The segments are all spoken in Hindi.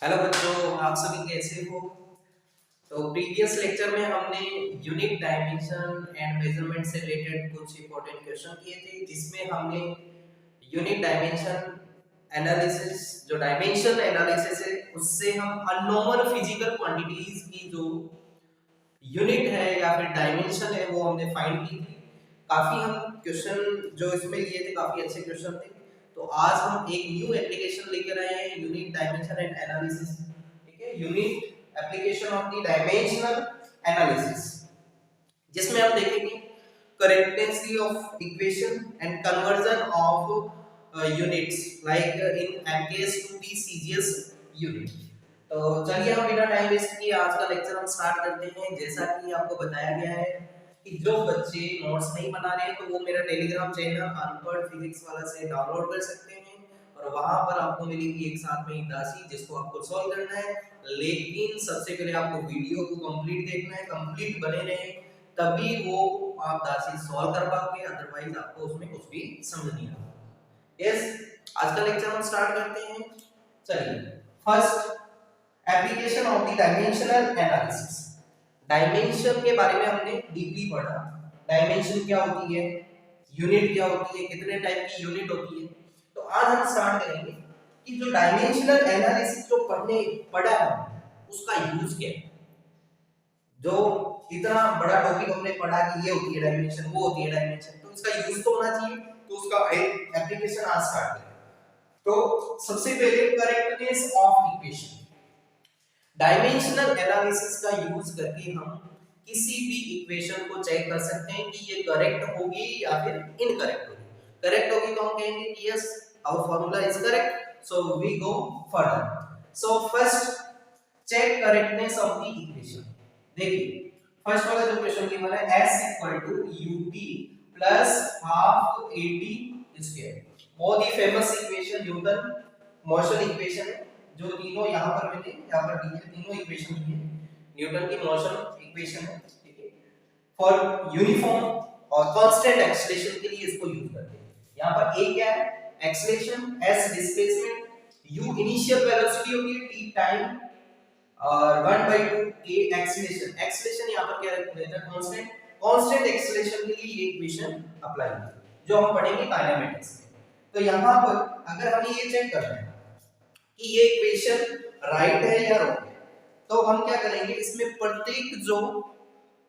हेलो बच्चों, आप सभी कैसे हो। तो प्रीवियस लेक्चर में हमने यूनिट डायमेंशन एंड मेजरमेंट से रिलेटेड कुछ इंपॉर्टेंट क्वेश्चन किए थे, जिसमें हमने यूनिट डायमेंशन एनालिसिस, जो डायमेंशन एनालिसिस है उससे हम अननोन फिजिकल क्वांटिटीज की जो यूनिट है या फिर डायमेंशन है वो हमने फाइंड की थी। काफी हम क्वेश्चन जो इसमें लिए थे काफी अच्छे क्वेश्चन थे। तो आज हम एक न्यू एप्लीकेशन लेकर आए हैं, यूनिट डायमेंशन एंड एनालिसिस। ठीक है, unit application of the dimensional analysis, जिसमें हम देखेंगे correctness of equation and conversion of units like in MKS to the CGS unit. तो चलिए हम बिना टाइम वेस्ट किए आज का लेक्चर हम स्टार्ट करते हैं। जैसा कि आपको बताया गया है कि जो बच्चे नोट्स नहीं बना रहे हैं तो वो मेरा टेलीग्राम चैनल अनपढ़ फिजिक्स वाला से डाउनलोड कर सकते हैं, और वहां पर आपको मिलेगी एक साथ में दासी जिसको आपको सॉल्व करना है। लेकिन सबसे पहले आपको वीडियो को कंप्लीट देखना है, कंप्लीट बने रहे तभी वो आप दासी सॉल्व कर पाओगे, अदरवाइज आपको उसमें कुछ भी समझ नहीं आएगा। यस, आज का लेक्चर हम स्टार्ट करते हैं। चलिए, first application of the dimensional analysis. Dimension के बारे में हमने डीपली पढ़ा। डायमेंशन क्या होती है, यूनिट क्या होती है, कितने टाइप की यूनिट होती है। तो आज हम स्टार्ट करेंगे कि जो डायमेंशनल एनालिसिस जो पढ़ा है उसका यूज क्या है। जो इतना बड़ा टॉपिक हमने पढ़ा कि ये होती है डायमेंशन, वो होती है डायमेंशन, तो इसका यूज तो होना चाहिए। तो उसका एक एप्लीकेशन आज स्टार्ट करें। तो सबसे पहले correctness of equation. Dimensional analysis का यूज करके हम किसी भी इक्वेशन को चेक कर सकते हैं कि ये करेक्ट होगी या फिर इनकरेक्ट होगी। करेक्ट होगी तो हम कहेंगे कि yes our formula is correct, so we go further. So first check correctness of the equation. देखिए, फर्स्ट वाला जो क्वेश्चन गिवन है s ut plus half at square, बहुत ही famous equation, Newton motion equation है। जो तीनों यहाँ पर मैंने यहाँ पर दी है, तीनों इक्वेशन दी है, न्यूटन की मोशन इक्वेशन है। ठीक है, फॉर यूनिफॉर्म और कांस्टेंट एक्सेलरेशन के लिए इसको यूज करते हैं। यहाँ पर a क्या है, acceleration, s displacement, u initial velocity होगी, t टाइम, और 1/2 a एक्सेलरेशन। एक्सेलरेशन यहाँ पर क्या रहता है, कांस्टेंट। कांस्टेंट एक्सेलरेशन के लिए ये इक्वेशन अप्लाई है जो हम पढ़ेंगे काइनेमेटिक्स में। तो यहाँ पर अगर हमें ये चेक करना है कि ये इक्वेशन राइट है या रॉन्ग है, तो हम क्या करेंगे, इसमें प्रत्येक जो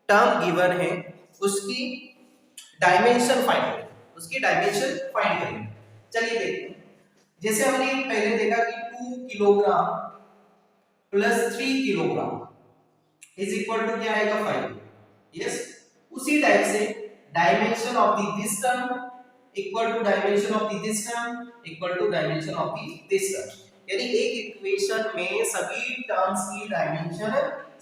टर्म गिवन है उसकी डायमेंशन फाइंड करेंगे, उसकी डायमेंशन फाइंड करेंगे। चलिए देखते हैं। जैसे हमने पहले देखा कि 2 kilogram plus 3 kilogram is equal to क्या आएगा, 5। यस, उसी टाइप से dimension of the this term equal to dimension of the this term equal to dimension of the this term. यानी एक इक्वेशन में सभी टर्म्स की डायमेंशन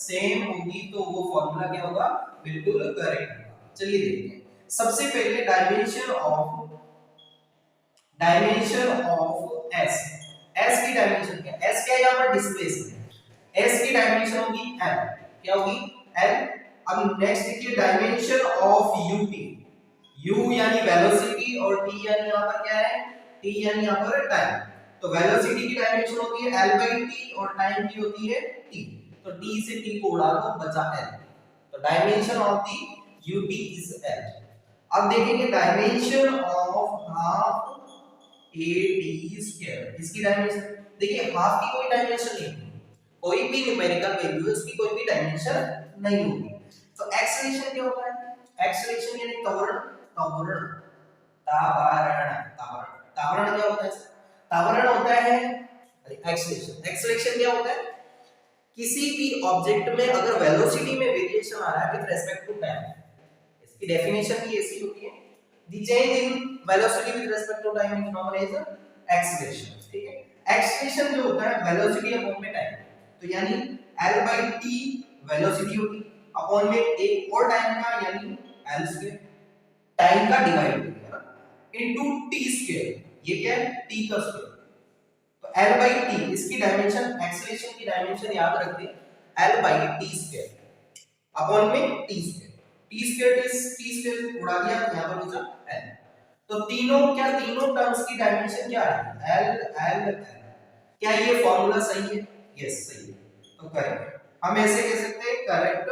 सेम होगी तो वो फॉर्मूला क्या होगा, बिल्कुल करेक्ट होगा। चलिए देखते हैं। सबसे पहले डायमेंशन ऑफ s। s की डायमेंशन क्या है, s क्या है यहाँ पर, डिस्प्लेसमेंट। s की डायमेंशन होगी l, क्या होगी, l। अब नेक्स्ट देखिए डायमेंशन ऑफ ut, u यानी वेलोसिटी और t यानी यहाँ पर क्या है, t यानी यहाँ पर टाइम। तो वेलोसिटी की डायमेंशन होती है l by t और टाइम की होती है t। तो t से t को उड़ा दो, बचा l। तो dimension of the ut is l। अब देखेंगे dimension of half at square, इसकी डायमेंशन देखिए, हाफ की कोई डायमेंशन नहीं है, कोई भी न्यूमेरिकल वैल्यू है उसकी कोई भी डायमेंशन नहीं होगी। तो एक्सेलरेशन क्या होता है, एक्सेलरेशन यानी त्वरण, त्वरण तावरण तावरण तावरण क्या होता है, तावरण होता है एक्सेलरेशन। एक्सेलरेशन क्या होता है, किसी भी ऑब्जेक्ट में अगर वेलोसिटी में वेरिएशन आ रहा है विद रिस्पेक्ट टू टाइम, इसकी डेफिनेशन भी ऐसी होती है, the change in velocity with respect to time is known as acceleration. ठीक है, एक्सेलरेशन जो होता है वेलोसिटी अपॉन में टाइम, तो यानी l by t वेलोसिटी होगी, अपॉन में एक और टाइम का यानी l स्क्वायर, टाइम का डिवाइड है ना, इनटू t स्क्वायर, ये क्या है, t का स्क्वायर। तो l by t, इसकी डायमेंशन, एक्सेलरेशन की डायमेंशन याद रख दें, l by t square upon में t स्क्वायर। t स्क्वायर उड़ा दिया, यहां पर बचा l। तो तीनों टर्म्स की डायमेंशन क्या है, l l l। क्या ये फॉर्मूला सही है, यस सही है, तो करेक्ट हम ऐसे कह सकते हैं करेक्ट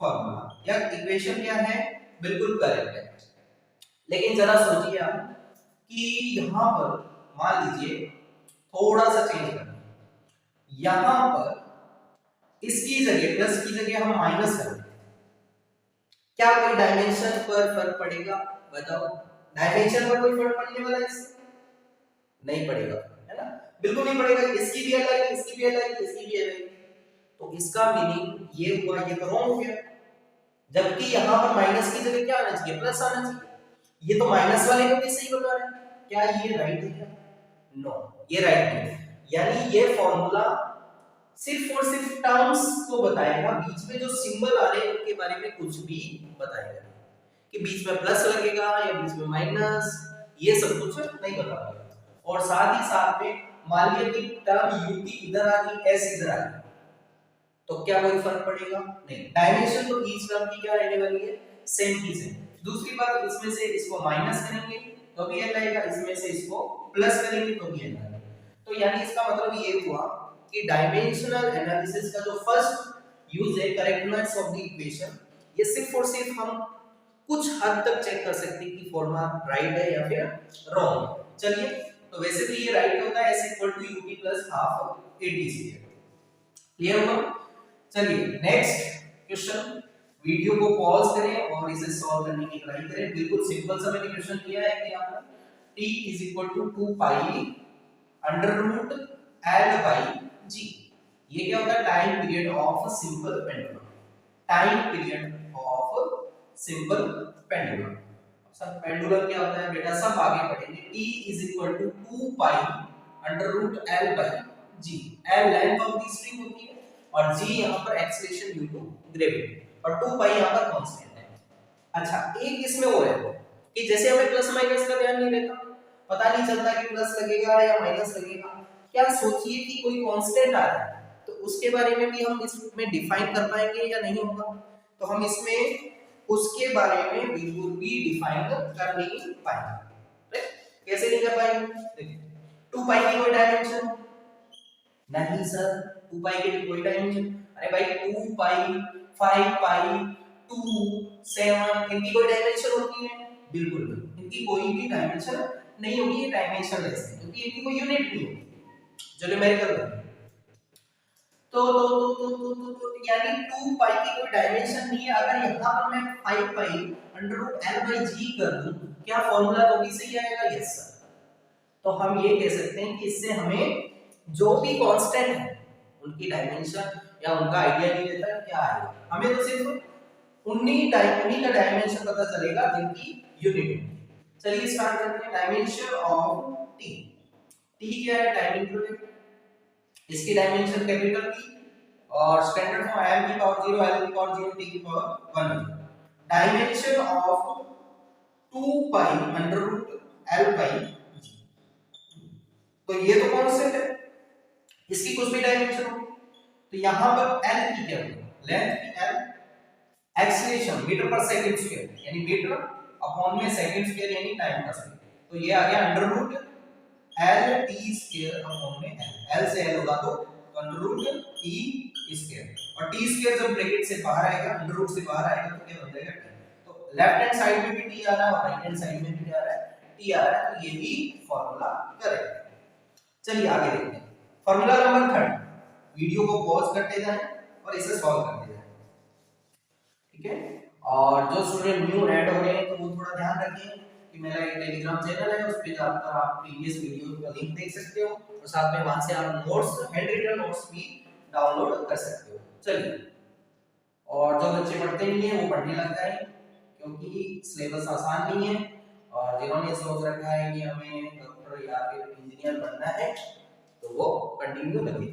फॉर्मूला या इक्वेशन क्या है, बिल्कुल करेक्ट है। लेकिन जरा सोचिए आप कि यहां पर मान लीजिए थोड़ा सा चेंज करना, यहां पर इसकी जगह प्लस की जगह हम माइनस कर दें, क्या कोई डायमेंशन पर फर्क पड़ेगा, बताओ? डायमेंशन पर कोई फर्क पड़ने वाला है इससे? नहीं पड़ेगा, है ना, बिल्कुल नहीं पड़ेगा। इसकी भी अलग, इसकी भी अलग, इसकी भी अलग, तो इसका मीनिंग ये हुआ, ये तो रॉन्ग हो गया। जबकि यहां पर माइनस की जगह क्या आना चाहिए, प्लस आना चाहिए। ये तो माइनस वाले को भी सही बता रहे हैं, क्या ये राइट है क्या? नो, ये राइट नहीं है। यानी ये फॉर्मूला सिर्फ और सिर्फ टर्म्स को बताएगा, बीच में जो सिंबल आ रहे हैं उनके बारे में कुछ भी बताएगा, कि बीच में प्लस लगेगा या बीच में माइनस, ये सब कुछ नहीं बताएगा। और साथ ही साथ में मान लिया कि टर्म यूटी इधर आ गई, एस इधर आ गई, तो क्या कोई फर्क पड़ेगा? नहीं। डायमेंशन तो ईच टर्म की क्या रहने वाली है, सेम की सेम। दूसरी बात, इसमें से इसको माइनस करेंगे तो भी एल आएगा, इसमें से इसको प्लस करेंगे तो भी एल आएगा। तो यानी इसका मतलब ये हुआ कि डायमेंशनल एनालिसिस का जो फर्स्ट यूज है करेक्टनेस ऑफ द इक्वेशन, ये सिर्फ और सिर्फ हम कुछ हद तक चेक कर सकते हैं कि फॉर्मूला राइट है या फिर रॉन्ग है। चलिए, तो वैसे भी ये राइट होता है, s equal to ut plus half at square. Clear हुआ? चलिए नेक्स्ट क्वेश्चन, वीडियो को पॉज करें और इसे सॉल्व करने की ट्राई करें। बिल्कुल सिंपल सा मैंने क्वेश्चन दिया है कि यहाँ पर t is equal to 2 pi under root l by g। ये क्या होता है, time period of simple pendulum, time period of simple pendulum. सब पेंडुलम क्या होता है बेटा, सब आगे पढ़ेंगे। t is equal to 2 pi under root l by g। l length of the string होती है और g यहां पर एक्सीलरेशन ड्यू टू ग्रेविटी, और 2 पाई यहां पर कांस्टेंट है। अच्छा, एक इसमें और है कि जैसे हमें प्लस माइनस का ध्यान नहीं रहता, पता नहीं चलता कि प्लस लगेगा या माइनस लगेगा, क्या सोचिए कि कोई कांस्टेंट आ रहा है तो उसके बारे में भी हम इसमें डिफाइन कर पाएंगे या नहीं होगा? तो हम इसमें उसके बारे में बिल्कुल भी डिफाइन कर नहीं पाएंगे। कैसे नहीं कर पाएंगे? देखिए, 2 पाई की कोई डायमेंशन नहीं सर, 2 पाई की कोई डायमेंशन, अरे भाई 2 पाई 5 पाई 2 7 इनकी कोई डायमेंशन होती है? बिल्कुल नहीं, इनकी कोई भी डायमेंशन नहीं होगी, ये डायमेंशनलेस है क्योंकि इनकी कोई यूनिट नहीं होगी जो न्यूमेरिकल है। तो यानी 2 पाई की कोई डायमेंशन नहीं है। अगर यहां पर मैं 5 pi under root l by g कर दूं, क्या फार्मूला तो भी सही आएगा? Yes sir. तो हम ये कह सकते हैं कि इससे हमें जो भी कांस्टेंट है उनकी डायमेंशन या उनका आइडिया नहीं रहता क्या आएगा, हमें तो सिर्फ उन्हीं का डायमेंशन पता चलेगा जिनकी यूनिट होगी। चलिए स्टार्ट करते हैं। डायमेंशन ऑफ t, t क्या है, टाइम इंटरवल, इसकी डायमेंशन कैपिटल T और स्टैंडर्ड फॉर्म m की पावर 0 l की पावर 0 t की power 1। Dimension of 2 pi under root l by g, तो ये तो कांस्टेंट है, इसकी कुछ भी डायमेंशन हो तो यहां पर l की क्या होगी, लेंथ की l, एक्सीलरेशन मीटर पर सेकंड स्क्वायर यानी मीटर अपॉन में सेकंड स्क्वायर यानी टाइम का स्क्वायर, तो ये आ गया under root l t square upon में l से l होगा तो अंडर रूट t स्क्वायर, और t स्क्वायर जब ब्रैकेट से बाहर आएगा, अंडर रूट से बाहर आएगा तो क्या बन जाएगा t। तो लेफ्ट हैंड साइड में भी t आ रहा है और राइट हैंड साइड में भी आ रहा है t आ रहा है, तो ये भी फार्मूला करेक्ट है। चलिए आगे देखते हैं फार्मूला नंबर 3। वीडियो को पॉज करते जाएं और इसे सॉल्व करते जाएं, ठीक है? और जो स्टूडेंट न्यू ऐड हो रहे हैं तो वो थोड़ा ध्यान रखें कि मेरा एक टेलीग्राम चैनल है, उस पे जाकर आप प्रीवियस वीडियो का लिंक देख सकते हो और साथ में वहां से आप नोट्स, हैंड रिटन नोट्स भी डाउनलोड कर सकते हो। चलिए, और जो बच्चे पढ़ते नहीं है वो पढ़ने लग जाए क्योंकि सिलेबस आसान नहीं है, और जिन्होंने सोच रखा है कि हमें डॉक्टर या फिर इंजीनियर बनना है तो वो कंटिन्यू लगे,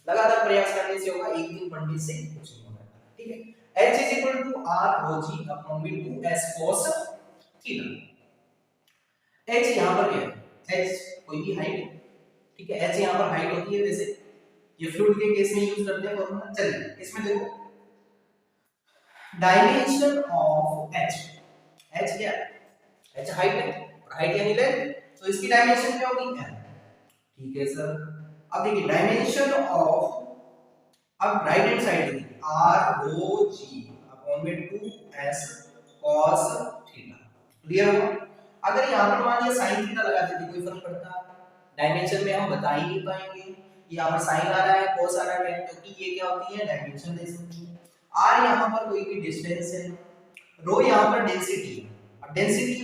लगातार प्रयास करने से होगा, एक दिन पढ़ने से कुछ नहीं होगा, ठीक है? h is equal to r rho g upon v 2s cos theta. h यहां पर क्या है, h कोई भी हाइट है, ठीक है? h यहां पर हाइट होती है, वैसे ये फ्लूइड के केस में यूज करते हैं फॉर्मूला। चलिए इसमें देखो डायमेंशन ऑफ h, h क्या है, h हाइट है, हाइट यानी लेंथ, तो इसकी डायमेंशन क्या होगी l, ठीक है सर। अब देखिए डायमेंशन ऑफ अब राइट हैंड साइड देखिए आर रो जी अपॉन में 2s cos थीटा। क्लियर हुआ? अगर यहाँ पर मान लिया साइन थीटा लगा देते कोई फर्क पड़ता? डायमेंशन में हम बता ही नहीं पाएंगे यहाँ पर साइन आ रहा है cos आ रहा है, क्योंकि ये क्या होती है डायमेंशन लेस होती है। r यहाँ पर कोई भी डिस्टेंस है, रो यहाँ पर डेंसिटी है, अब डेंसिटी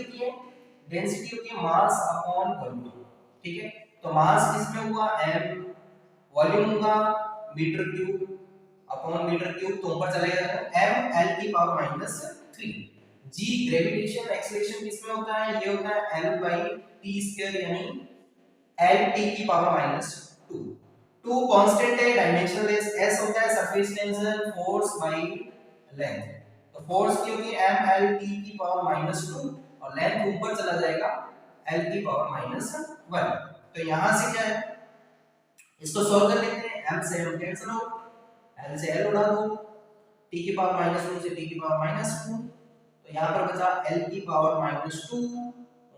होती है मास अपॉन वॉल्यूम। ठीक है, तो मास किसमें हुआ m, वॉल्यूम हुआ metre cube upon metre cube, तो ऊपर चले जाएगा m l की power minus 3। g gravitation acceleration किसमें होता है, ये होता है l by t स्क्वायर यानी l t की पावर माइनस 2। 2 कांस्टेंट है डायमेंशनलेस, s होता है surface tension force by length, तो फोर्स की होगी m l t की पावर माइनस 2 और लेंथ ऊपर चला जाएगा l की पावर माइनस 1। तो यहां से क्या है, इसको सॉल्व कर लेते हैं, m से m कैंसिल हो, l से l उड़ा दो, t की पावर माइनस 2 से t की पावर माइनस 2, तो यहां पर बचा l की पावर माइनस 2,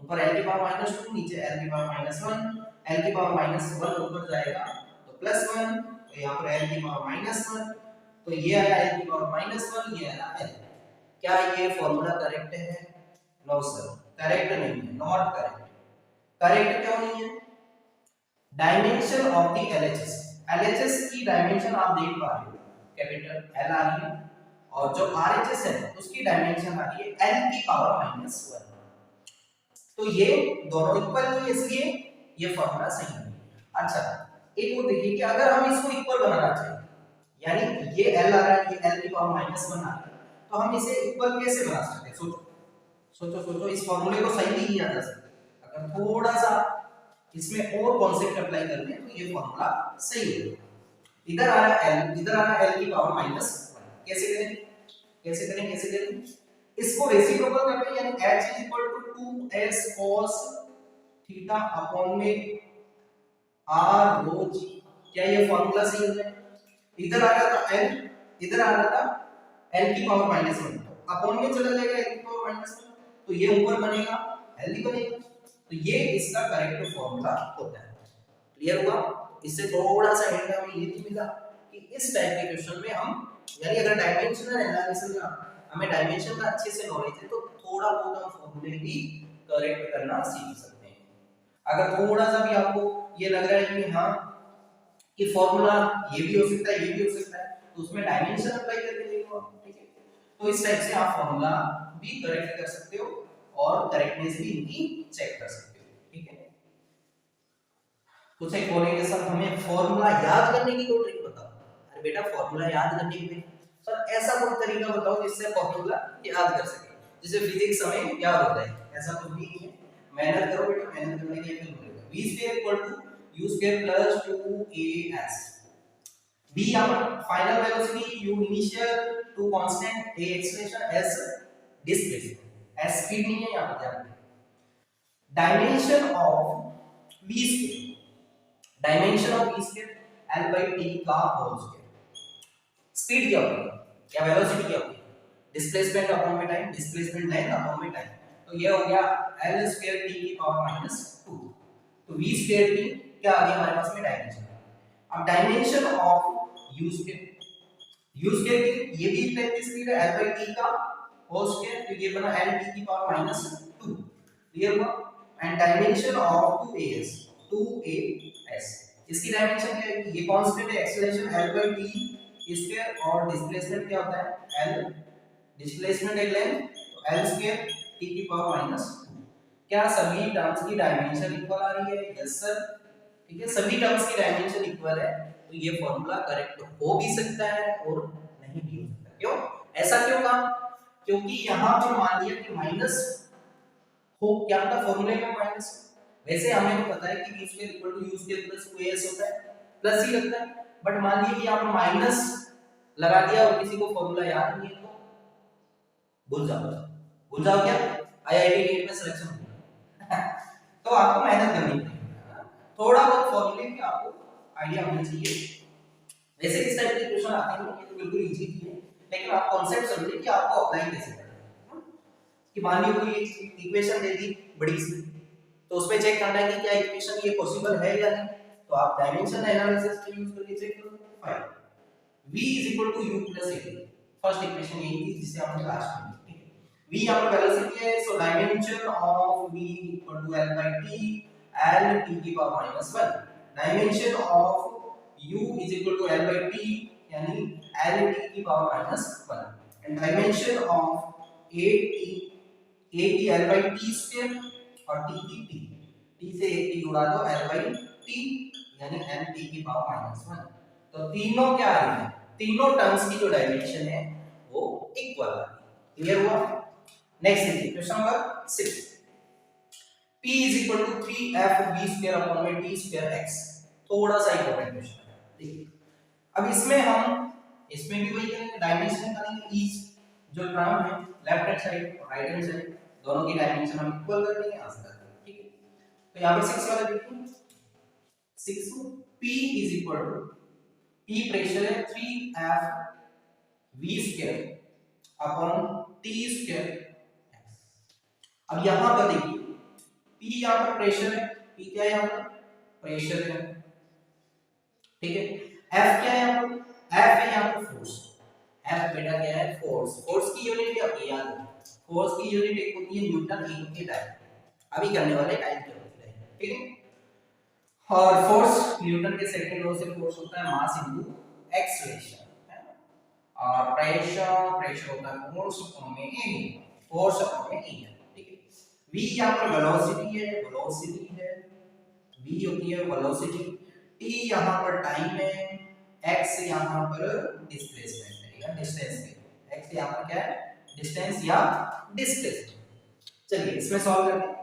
ऊपर l की पावर माइनस 2 नीचे l की पावर माइनस 1, l की पावर माइनस 1 ऊपर जाएगा तो प्लस 1, तो यहां पर l की पावर माइनस 1, तो ये आया l की पावर माइनस 1, ये आया l। क्या ये फॉर्मूला करेक्ट है? नो सर, करेक्ट नहीं है, नॉट करेक्ट। करेक्ट क्यों नहीं है? Dimension of the LHS, LHS की डायमेंशन आप देख पा रहे हो कैपिटल L आ रही है और जो RHS है उसकी डायमेंशन आ रही है L की पावर माइनस 1, तो ये दोनों इक्वल नहीं है, इसलिए ये फॉर्मूला सही नहीं है। अच्छा एक और देखिए कि अगर हम इसको इक्वल बनाना चाहें, यानी ये L आ रहा है, ये L की पावर माइनस 1 आ रहा है, तो हम इसे इक्वल कैसे बना सकते हैं? सोचो इस फॉर्मूले को सही भी किया जा सकता है अगर थोड़ा सा इसमें और कॉन्सेप्ट अप्लाई कर लें तो ये फॉर्मूला सही होगा। इधर आ रहा है l, इधर आ रहा है l की पावर माइनस 1, कैसे करें? इसको रेसिप्रोकल करते हैं, यानी h is equal to 2s cos theta upon में r रो g। क्या ये फॉर्मूला सही है? इधर आ रहा था l, इधर आ रहा था l की पावर माइनस 1, अपॉन में चला जाएगा l की पावर माइनस 1, तो ये ऊपर बनेगा l ही बनेगा, तो ये इसका करेक्ट फॉर्मूला होता है। क्लियर हुआ? इससे थोड़ा सा हिंट हमें ये भी मिला कि इस टाइप के क्वेश्चन में हम, यानी अगर डायमेंशनल एनालिसिस का हमें डायमेंशन का अच्छे से नॉलेज है तो थोड़ा बहुत हम फॉर्मूले भी करेक्ट करना सीख सकते हैं। अगर थोड़ा सा भी आपको ये लग रहा है कि हाँ कि फॉर्मूला ये भी हो सकता है, ये भी हो सकता है, तो उसमें डायमेंशन अप्लाई करके देखो आप। ठीक है, तो इस टाइप से आप फॉर्मूला भी करेक्ट कर सकते हो और करेक्टनेस भी इनकी चेक कर सकते हो। ठीक है, कुछ एक बोलेंगे सर हमें फॉर्मूला याद करने की कोई ट्रिक बताओ। अरे बेटा फॉर्मूला याद करने के लिए सर ऐसा कोई तरीका बताओ जिससे फॉर्मूला याद कर सके, जैसे फिजिक्स हमें याद होता है, ऐसा कुछ भी नहीं है। मेहनत करो बेटा, मेहनत करने के लिए मिलेगा। v square equal to u square plus 2as, b यहाँ पर final velocity, u initial, 2 constant, a acceleration, s displacement, s speed नहीं है यहाँ पर ध्यान दें। Dimension of v square, dimension of v square l by t का होल स्क्वायर। स्पीड क्या होती है, क्या वेलोसिटी क्या होती है? डिस्प्लेसमेंट अपॉन में टाइम, डिस्प्लेसमेंट लेंथ अपॉन में टाइम, तो ये हो गया l स्क्वायर t की पावर माइनस 2, तो v स्क्वायर t क्या आ गया हमारे पास में डायमेंशन। अब dimension of u square, u square की ये भी इतनी स्पीड है l by t का होल स्क्वायर, तो ये बना l t की पावर माइनस 2। क्लियर हुआ? एंड डायमेंशन ऑफ 2as, इसकी डायमेंशन क्या है? ये कांस्टेंट है acceleration l by t square और डिस्प्लेसमेंट क्या होता है l, डिस्प्लेसमेंट एक लेंथ, तो l स्क्वायर t की पावर माइनस 2। क्या सभी टर्म्स की डायमेंशन इक्वल आ रही है? Yes sir. ठीक है, सभी टर्म्स की डायमेंशन इक्वल है, तो ये फॉर्मूला करेक्ट हो भी सकता है और नहीं भी हो सकता। क्यों ऐसा क्यों कहा? क्योंकि यहां पर मान लिया कि माइनस हो, क्या था फॉर्मूले में माइनस, वैसे हमें तो पता है कि v square equal to u square plus 2as होता है, प्लस ही लगता है, बट मान लीजिए कि आपने माइनस लगा दिया और किसी को फॉर्मूला याद नहीं है तो भूल जाओ क्या आईआईटी नीट में सिलेक्शन होगा। तो आपको मेहनत करनी पड़ेगी, थोड़ा बहुत फॉर्मूले की आपको आईडिया होना चाहिए। वैसे इस टाइप के क्वेश्चन आते हैं ये तो बिल्कुल इजी ही है, लेकिन आप कांसेप्ट समझिए कि आपको अप्लाई कैसे करना है। कि मान लीजिए कोई इक्वेशन दे दी बड़ी सी, तो उसमें चेक करना है कि क्या इक्वेशन ये पॉसिबल है या नहीं, तो आप डायमेंशन एनालिसिस का यूज करके चेक करो। Fine, v is equal to u plus a। First equation यही थी जिसे हमने लास्ट में लिखी, ठीक है। v यहाँ पर वेलोसिटी है, so dimension of v equal to l by t, l t की power minus 1। Dimension of u is equal to l by t यानी l t की power minus 1 and dimension of a की l by t स्क्वायर और t की t से एक t उड़ा दो l by t यानी l t की पावर माइनस 1। तो तीनों क्या आ रही है, तीनों टर्म्स की जो डायमेंशन है वो इक्वल आ रही है। क्लियर हुआ? नेक्स्ट देखिए question number 6, p is equal to 3f v square upon में t स्क्वायर x। थोड़ा सा इंपॉर्टेंट क्वेश्चन है, देखिए अब इसमें भी वही करेंगे, डायमेंशन करेंगे। ईच जो टर्म है लेफ्ट हैंड साइड और राइट हैंड साइड दोनों की डायमेंशन हम इक्वल कर देंगे, आंसर कर देंगे, ठीक है। तो यहां पर 6 वाला देखिए, 6 p is equal to, p pressure है 3f v square upon t square x। अब यहां पर देखिए p यहां पर प्रेशर है, p क्या है यहां पर प्रेशर है, ठीक है। f क्या है यहां पर, f है यहां पर फोर्स, f बेटा क्या है फोर्स। फोर्स की यूनिट क्या होती है याद रखो, फोर्स की यूनिट एक होती है न्यूटन, एक होती है डायन। अभी करने वाले टाइम की होती है, ठीक है। और फोर्स न्यूटन के सेकंड लॉ से फोर्स होता है मास इनटू एक्सीलरेशन, है ना। और प्रेशर होता है फोर्स अपॉन में एरिया, फोर्स अपॉन में एरिया, ठीक है। v यहां पर वेलोसिटी है, v होती है वेलोसिटी, t यहां पर टाइम है, x यहां पर डिस्प्लेसमेंट है या डिस्टेंस है। x यहां पर क्या है डिस्टेंस या डिस्प्लेसमेंट। चलिए इसमें सॉल्व करते हैं।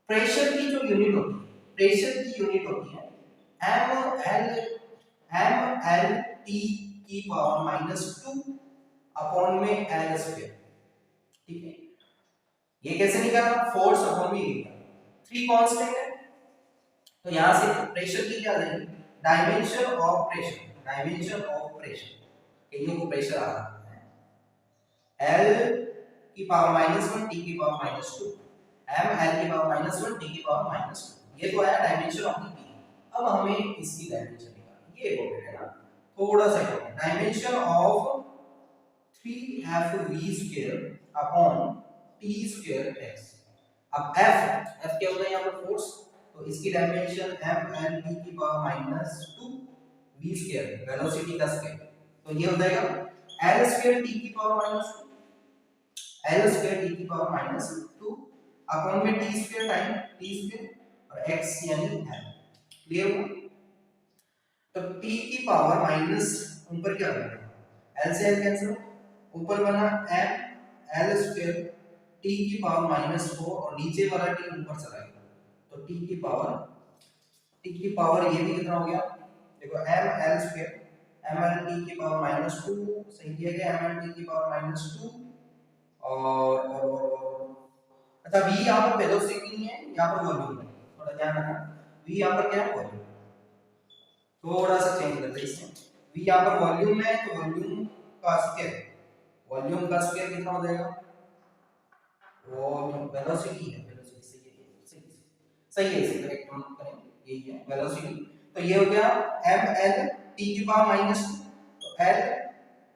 प्रेशर की जो यूनिट होती है, प्रेशर की यूनिट होती है एम एल टी की पावर माइनस 2 अपॉन में एल स्क्वायर, ठीक है। ये कैसे निकाला, फोर्स अपॉन में एरिया, 3 कांस्टेंट है तो यहां से प्रेशर की क्या देंगे, डायमेंशन ऑफ प्रेशर, कईयों को प्रेशर आ रहा है L की पावर माइनस 1 T की पावर माइनस 2, M L की पावर माइनस 1 T की पावर माइनस 2, ये तो आया डायमेंशन ऑफ द P। अब हमें इसकी डायमेंशन निकालनी, ये इंपॉर्टेंट है ना, थोड़ा सा important. Dimension of 3f v square upon t square x। अब f क्या होता है यहां पर फोर्स, तो इसकी डायमेंशन m l t की power minus 2 v square velocity का स्क्वायर, तो ये हो जाएगा l स्क्वायर t की power minus 2, l square t की पावर माइनस 2 अपॉन में t square time t square और x यानी l। क्लियर हुआ? तो t की पावर माइनस ऊपर क्या बनेगा, l से l कैंसिल, ऊपर बना m l स्क्वायर t की पावर माइनस 4 और नीचे वाला t ऊपर चला गया, तो t की पावर ये भी कितना हो गया, देखो m l square m l t की पावर माइनस 2 सही किया गया, m l t की पावर माइनस 2 और अच्छा v यहां पर वेलोसिटी नहीं है, यहां पर वॉल्यूम है, थोड़ा ध्यान रखना। v यहां पर क्या है वॉल्यूम, थोड़ा सा चेंज करते हैं इसमें, v यहां पर वॉल्यूम है तो वॉल्यूम का स्क्वायर कितना हो जाएगा, वो वेलोसिटी है, सही है इसे करेक्ट हम करेंगे, यही है वेलोसिटी। तो ये हो गया m l t की पावर माइनस 2, तो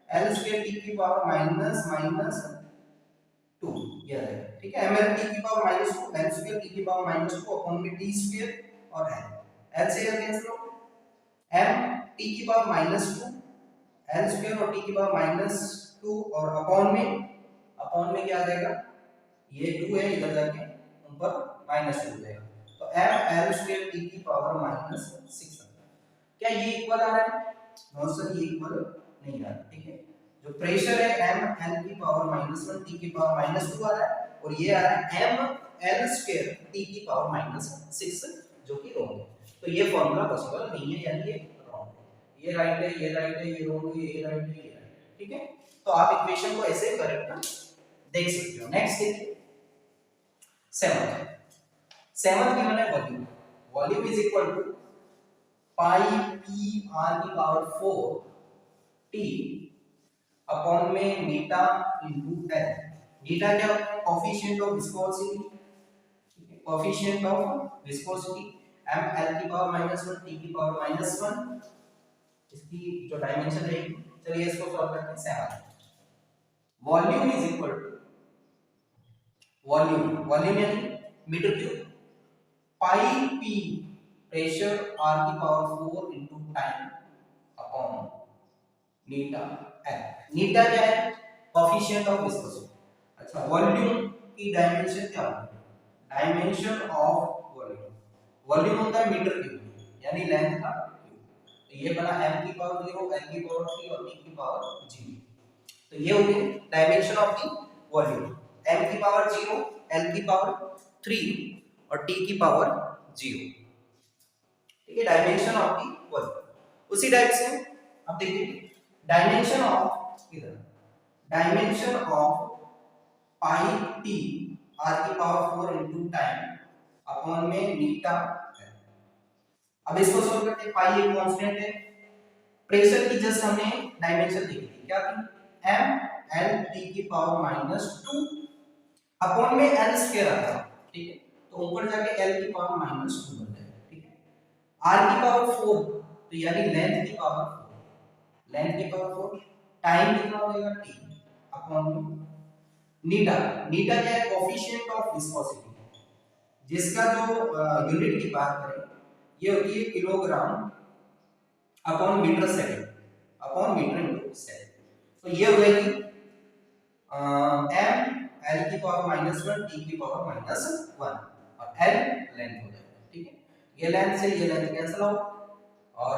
l स्क्वायर t की पावर माइनस 2 ये है, ठीक है। m l t की power minus 2 l square t की पावर माइनस 2 अपॉन में t स्क्वायर और l से l कैंसिल हो, m t की पावर माइनस 2 l स्क्वायर और t की पावर माइनस 2 और अपॉन में क्या आ जाएगा, ये 2 है इधर जाके ऊपर माइनस 2 हो जाएगा, तो m l स्क्वायर t की पावर माइनस 6। क्या ये इक्वल आ रहा है, नो सर ये इक्वल नहीं आ रहा, ठीक है। जो प्रेशर है m l की पावर माइनस 1 t की पावर माइनस 2 आ रहा है और ये आ रहा है m l स्क्वायर t की पावर माइनस 6 जो कि रॉन्ग है। तो ये फार्मूला पॉसिबल नहीं है, यानी ये रॉन्ग है, ये राइट है, ये राइट है, ये रॉन्ग है, ये राइट है, ये राइट है, ठीक है। तो आप इक्वेशन को ऐसे करेक्ट देख सकते हो। नेक्स्ट देखिए सेवंथ की मैंने volume is equal to pi p r की पावर 4 t अपॉन में मीटा इनटू l। मीटा क्या होता है, कोएफिशिएंट ऑफ विस्कोसिटी, ठीक है, coefficient of viscosity m l की पावर -1 t की पावर -1 इसकी जो डायमेंशन रहेगी, चलिए इसको सॉल्व करते हैं। 7 volume is equal to volume, volume यानी metre cube, pi P pressure r की पावर 4 इनटू टाइम अपॉन नीटा एल। नीटा क्या है? Coefficient of viscosity. अच्छा, वॉल्यूम की डायमेंशन क्या होती है? डायमेंशन ऑफ वॉल्यूम, वॉल्यूम होता है मीटर क्यूब यानी लेंथ का क्यूब। तो ये बना m की पावर 0, l की पावर 3 और t की पावर 0। तो ये हो गई dimension of the volume, m की पावर 0, l की पावर 3 और t की पावर 0। ठीक है, डायमेंशन ऑफ द वॉल्यूम। उसी टाइप से अब देखिए डायमेंशन ऑफ, इधर dimension of pi p r की पावर 4 इनटू टाइम अपॉन में नीटा। अब इसको सॉल्व करते हैं। पाई एक कांस्टेंट है, प्रेशर की जस्ट हमने डायमेंशन देखी थी, क्या थी? m l t की पावर -2 अपॉन में l स्क्वायर आता है। ठीक है, तो ऊपर जाके l की पावर -2 बन जाएगा। ठीक है, r की पावर 4 तो यानी लेंथ की पावर 4, लेंथ की पावर 4, टाइम कितना हो जाएगा t अपॉन नीटा। नीटा क्या है? कोएफिशिएंट ऑफ विस्कोसिटी, जिसका जो यूनिट की बात करें ये होती है kilogram upon metre second, upon metre into second. तो ये हो जाएगी m l की पावर -1 t की पावर -1 और l लेंथ हो जाएगा। ठीक है, ये लेंथ से ये लेंथ कैंसिल आउट और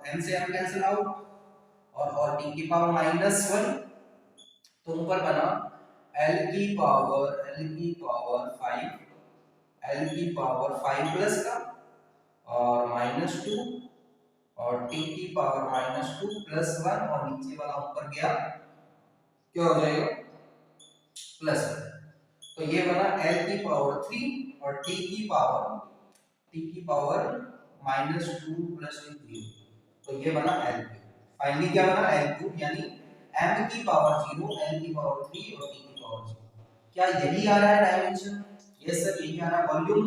m से m कैंसिल आउट और t की पावर -1, तो ऊपर बना l की पावर 5, l की पावर 5 प्लस का और -2 और t की पावर -2 प्लस 1 और नीचे वाला ऊपर गया, क्या हो जाएगा? प्लस 1। तो ये बना l की पावर 3 और t की पावर -2 प्लस 0, तो ये बना l क्यूब। फाइनली क्या बना? l क्यूब यानी m की पावर 0, l की पावर 3 और t की पावर 0। क्या यही आ रहा है डायमेंशन? यस सर, यही आ रहा है। वॉल्यूम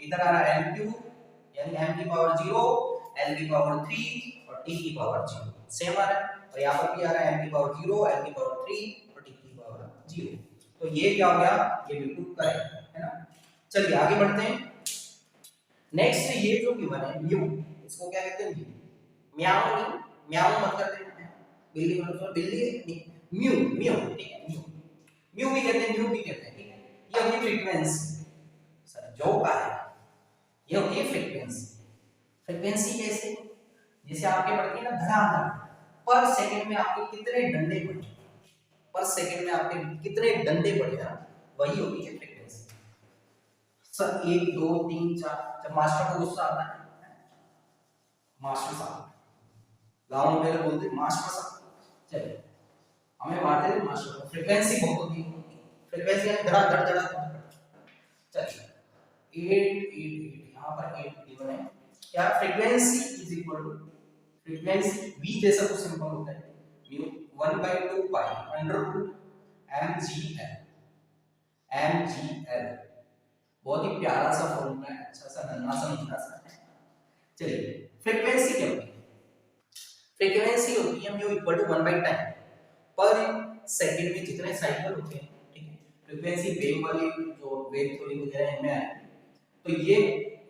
इधर आ रहा है l क्यूब यानी m की पावर 0, l की पावर 3 और t की पावर 0 सेम आ रहा है, और यहां पर भी आ रहा है m की पावर 0, l की पावर 3 और t की पावर 0। तो ये क्या हो गया? ये बिल्कुल करेक्ट है ना। चलिए आगे बढ़ते हैं। नेक्स्ट ये जो गिवन है म्यू, इसको क्या कहते हैं? म्याऊ नहीं, म्याऊ मत करते हैं, बिल्ली मतलब बिल्ली नहीं, म्यू म्यू। ठीक है, म्यू, म्यू भी कहते हैं, म्यू भी कहते हैं। ठीक है, ये होती है फ्रीक्वेंसी। सर जो का है ये होती है फ्रीक्वेंसी। फ्रीक्वेंसी कैसे? जैसे आपके पड़ती है ना धड़ाधड़, पर सेकंड में आपके कितने डंडे पड़े, पर सेकंड में आपके कितने डंडे पड़े ना, वही होती है फ्रीक्वेंसी। सर 1 2 3 4, जब मास्टर को गुस्सा आता है, मास्टर साहब गांव में पहले बोलते मास्टर साहब, चलिए हमें मारते थे मास्टर को, फ्रीक्वेंसी बहुत होती है, फ्रीक्वेंसी है धड़ाधड़ धड़ाधड़। चलिए 8 8 यहाँ पर 8 गिवन है। क्या frequency is equal to, frequency v जैसा कुछ सिंपल होता है, mu 1/2 pi under root mgl। बहुत ही प्यारा सा फॉर्मूला है, अच्छा सा नन्हा सा मीठा सा है। चलिए फ्रीक्वेंसी क्या होती है? फ्रीक्वेंसी होती है म्यू इक्वल टू 1/टाइम, पर सेकंड में जितने साइकिल होते हैं। ठीक है, फ्रीक्वेंसी वेव वाली जो वेव थ्योरी वगैरह इनमें है, तो ये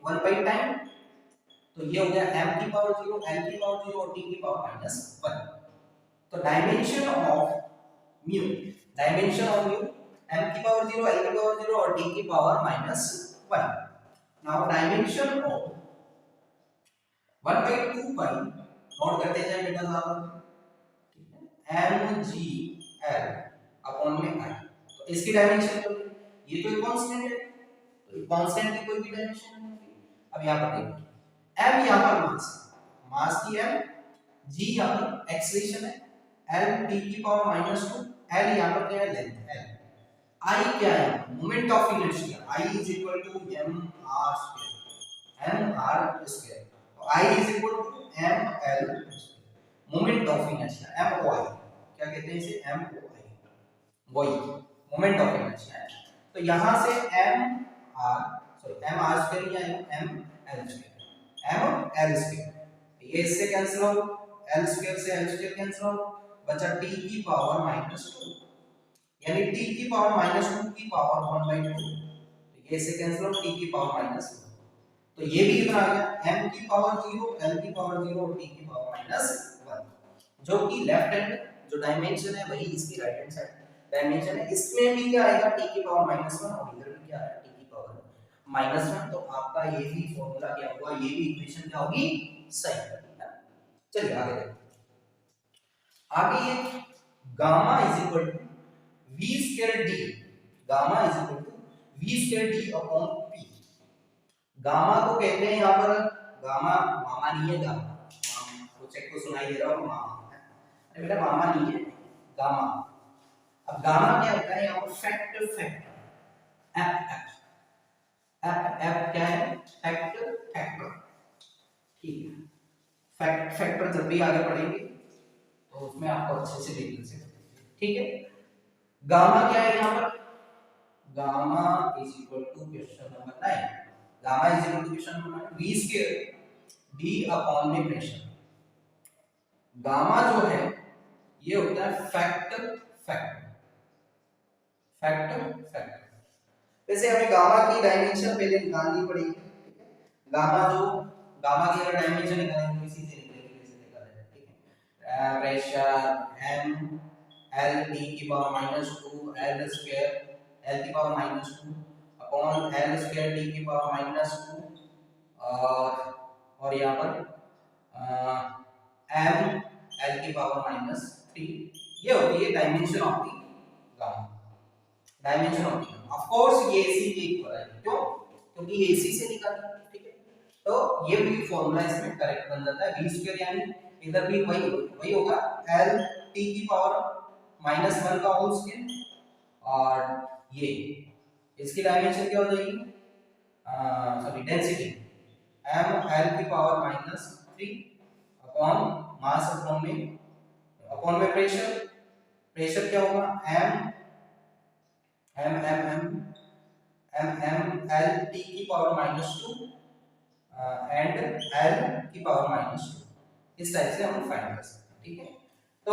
1/टाइम, तो ये हो गया m की पावर 0, l की पावर 0 और t की पावर -1। तो dimension of mu, dimension of mu m की पावर 0, l की पावर 0 और t की power -1। Now dimension of 1/2 pi, note करते जाए बेटा साहब, mgl अपॉन में i। तो इसकी डायमेंशन तो ये तो कांस्टेंट है, तो कांस्टेंट की कोई भी डायमेंशन नहीं होगी। अब यहां पर देखिए m यहां पर मास, मास की m, g यहां पर एक्सेलरेशन है, l t की पावर -2, l यहां पर क्या है? लेंथ l, i क्या है? Moment of inertia, i is equal to mr square, mr square. तो i is equal to ml moment of inertia, moi, क्या कहते हैं इसे? moi, वही मोमेंट ऑफ इनर्शिया है। तो यहां से mr स्क्वायर या ml स्क्वायर, ml स्क्वायर ये इससे कैंसिल हो, l स्क्वायर से l स्क्वायर कैंसिल हो, बचा t की पावर -2, यानी t की पावर -2 की पावर 1/2, ये इससे कैंसिल हो, t की पावर -1, तो ये भी कितना आ गया, m की पावर 0, l की पावर 0 और t की पावर -1, जो कि लेफ्ट हैंड जो डायमेंशन है वही इसकी राइट हैंड साइड डायमेंशन है। इसमें भी क्या आएगा, t की पावर -1 और इधर भी क्या है, t की पावर -1, तो आपका ये भी फॉर्मूला क्या होगा, ये भी इक्वेशन क्या होगी, सही है। चलिए आगे देखते हैं। आगे ये gamma is equal to v square d, gamma is equal to v square d upon p। Gamma को कहते हैं यहाँ पर, गामा मामा नहीं है, गामा कुछ एक को सुनाई दे रहा हो मामा, अरे बेटा मामा नहीं है, गामा। अब गामा क्या होता है यहाँ पर, factor, factor F F F F क्या है, फैक्टर, फैक्टर, ठीक है। फैक्ट फैक्टर जब भी आगे पढ़ेंगे तो उसमें आपको अच्छे से देख सकते, ठीक है। गामा क्या है यहाँ पर, gamma is equal to question number 9, gamma is equal to question number 9 v square d upon में प्रेशर। गामा जो है ये होता है फैक्टर, फैक्टर, फैक्टर, फैक्टर। वैसे हमें गामा की डायमेंशन पहले निकालनी पड़ेगी, ठीक है। गामा जो, गामा की अगर डायमेंशन निकालेंगे तो इसी से निकलेगी, जैसे देखा जाए, ठीक है। प्रेशर m l t की पावर -2 l स्क्वायर l की power -2 upon l square t की पावर -2, और यहाँ पर m l की पावर -3, ये होती है dimension of the gamma, dimension of the. Of course ये ac के इक्वल है, क्यों, क्योंकि ये ac से निकाला, ठीक है। तो ये भी फार्मूला इसमें करेक्ट बन जाता है, v स्क्वायर यानी इधर भी वही होगा, l t की पावर -1 का होल स्क्वायर, और ये इसकी डायमेंशन क्या हो जाएगी, सॉरी डेंसिटी, m l की पावर -3 अपॉन मास अपॉन में प्रेशर, प्रेशर क्या होगा, m m m m m m l t की पावर -2 एंड l की पावर -2, इस टाइप से हम फाइंड कर सकते हैं, ठीक है। तो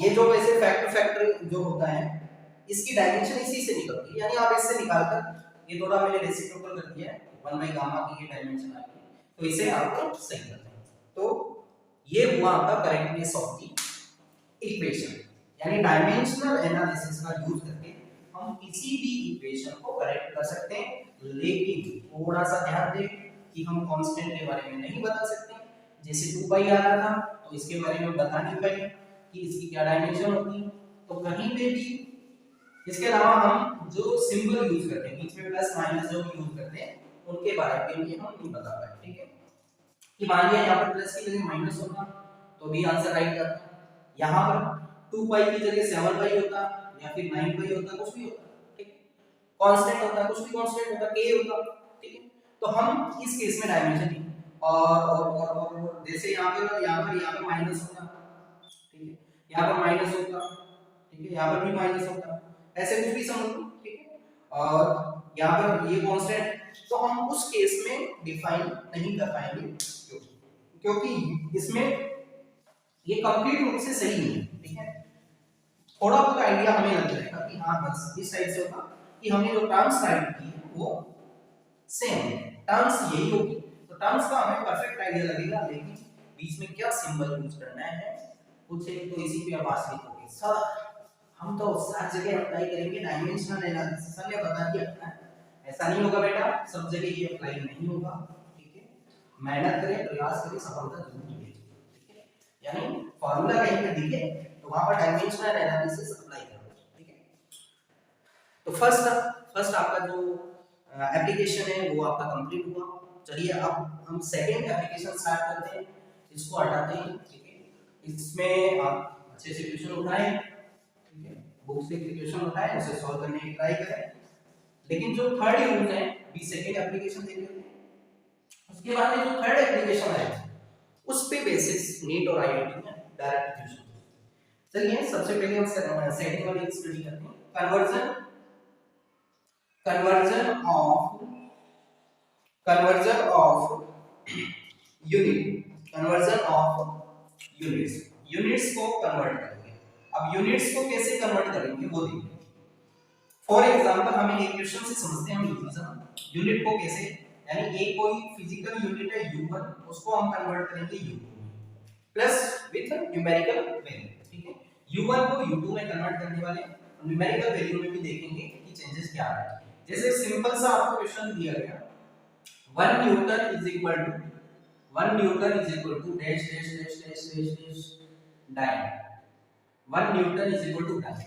ये जो वैसे फैक्टर जो होता है इसकी डायमेंशन इसी से निकलती है, यानी आप इससे निकालकर, ये थोड़ा मैंने रेसिप्रोकल कर दिया है, 1 बाय गामा की ये डायमेंशन आ गई, तो इसे आप सही कर दें। तो ये हुआ आपका करेक्टनेस ऑफ द इक्वेशन, यानी डायमेंशनल एनालिसिस का यूज करके हम किसी भी इक्वेशन को करेक्ट कर सकते हैं, लेकिन थोड़ा सा ध्यान दें कि हम कांस्टेंट के बारे में नहीं बता सकते। जैसे 2 पाई आ रहा था तो इसके बारे में बता नहीं पाए कि इसकी क्या डायमेंशन होती है, तो कहीं पे भी इसके अलावा हम जो सिंबल यूज करते हैं बीच में प्लस माइनस जो यूज करते हैं उनके बारे में भी हम नहीं बता पाए, ठीक है। कि मान लिया यहाँ पर प्लस की जगह माइनस होता तो भी आंसर राइट जाता, यहाँ पर 2 पाई की जगह 7 पाई होता या फिर 9 पाई होता, कुछ भी होता, ठीक है। कांस्टेंट होता, कुछ भी कांस्टेंट होता, k होता, ठीक है। तो हम इस केस में डायमेंशन नहीं, और जैसे यहाँ पे माइनस होता, ठीक है, यहाँ पर माइनस होता, ठीक है, यहाँ पर भी माइनस होता, ऐसे कुछ भी समझ लो, ठीक है। और यहाँ पर ये कांस्टेंट, तो हम उस केस में डिफाइन नहीं कर पाएंगे, क्योंकि इसमें ये कंप्लीट रूप से सही नहीं है, ठीक है। थोड़ा बहुत आइडिया हमें लग जाएगा कि हाँ बस इस टाइप से होगा कि हमने जो टर्म्स राइट की है वो सेम है, टर्म्स यही होगी, तो टर्म्स का हमें परफेक्ट आइडिया लगेगा, लेकिन बीच में क्या सिंबल यूज करना है कुछ एक तो इसी पे आवाज लिखोगे सर, हम तो हर जगह अप्लाई करेंगे डायमेंशनल एनालिसिस, हमने बता दिया अपना, ऐसा नहीं होगा बेटा, सब जगह ये अप्लाई नहीं होगा, ठीक है। मेहनत करें, प्रयास करें, सफलता जरूर मिलेगी, ठीक है। यानी फार्मूला कहीं पे दिखे तो वहां पर डायमेंशनल एनालिसिस अप्लाई करो, ठीक है। तो फर्स्ट आपका जो एप्लीकेशन है वो आपका कंप्लीट हुआ। चलिए अब हम सेकंड एप्लीकेशन स्टार्ट करते हैं, इसको हटाते हैं, ठीक है। इसमें आप अच्छे से क्वेश्चन उठाएं, ठीक है, बुक से क्वेश्चन उठाएं, उसे सॉल्व करने की ट्राई करें, लेकिन जो थर्ड यूनिट है भी सेकंड एप्लीकेशन देख लेते हैं। उसके बाद में जो थर्ड एप्लीकेशन है उस पे बेसिस नीट और आईआईटी में डायरेक्ट क्वेश्चन। चलिए सबसे पहले हम सेकंड वाली स्टडी करते हैं, conversion conversion of unit conversion of units, units को कन्वर्ट करेंगे। अब यूनिट्स को कैसे कन्वर्ट करेंगे वो देखिए। फॉर एग्जांपल हमें एक क्वेश्चन से समझते हैं हम यूनिट को कैसे, यानी एक कोई फिजिकल यूनिट है u1, उसको हम कन्वर्ट करेंगे u2 plus with numerical value, ठीक है। u1 को u2 में कन्वर्ट करने वाले न्यूमेरिकल वैल्यू में भी देखेंगे कि चेंजेस क्या आ रहे हैं। जैसे सिंपल सा आपको क्वेश्चन दिया गया 1 newton is equal to 1 newton is equal to dash dash dash dash dash dash dyne. 1 newton is equal to dyne.